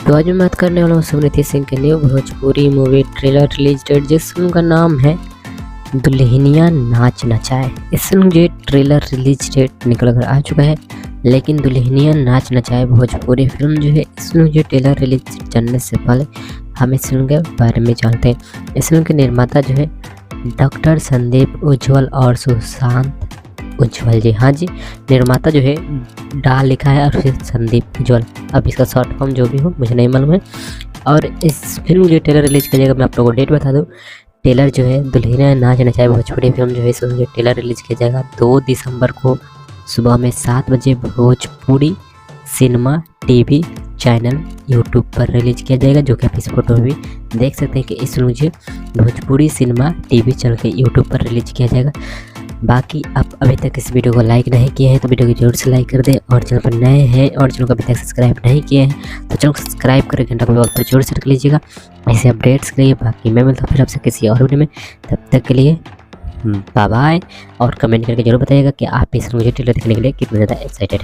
तो आज मैं बात करने वाला हूँ सुनीति सिंह के new Bhojpuri movie trailer release date, जिस फिल्म का नाम है दुल्हनिया नाच नचाए। इस फिल्म जो ट्रेलर रिलीज डेट निकल कर आ चुका है, लेकिन दुल्हनिया नाच नचाए भोजपुरी फिल्म जो है, इस फिल्म जो ट्रेलर रिलीज करने से पहले हम इस फिल्म के बारे में जानते हैं। इस फिल्म के निर्माता जो है डॉक्टर संदीप उज्ज्वल और सुशांत उज्ज्वल जी। हाँ जी, निर्माता जो है डा लिखा है और फिर संदीप उज्ज्वल। अब इसका शॉर्ट फॉर्म जो भी हो मुझे नहीं मालूम है। और इस फिल्म जो ट्रेलर रिलीज किया जाएगा, मैं आप लोगों को डेट बता दूँ। ट्रेलर जो है दुल्हनिया नाच नचाए भोजपुरी फिल्म जो है, इस फिल्म जो ट्रेलर रिलीज किया जाएगा 2 दिसंबर को सुबह में 7 बजे Bhojpuri cinema TV channel YouTube पर रिलीज किया जाएगा, जो कि आप इस फोटो में भी देख सकते हैं कि इस फिल्म जो भोजपुरी सिनेमा टीवी चैनल के यूट्यूब पर रिलीज किया जाएगा। बाकी आप अभी तक इस वीडियो को लाइक नहीं किए हैं तो वीडियो को जरूर से लाइक कर दें, और चैनल पर नए हैं और चैनल को अभी तक सब्सक्राइब नहीं किए हैं तो चैनल को सब्सक्राइब करके घंटा को पर जरूर से रख लीजिएगा ऐसे अपडेट्स के लिए। बाकी मैं मिलता हूँ फिर आपसे किसी और वीडियो में, तब तक के लिए बाय बाय। और कमेंट करके जरूर बताइएगा कि आप इस मुझे ट्रेलर देखने के लिए कितने ज़्यादा एक्साइटेड हैं।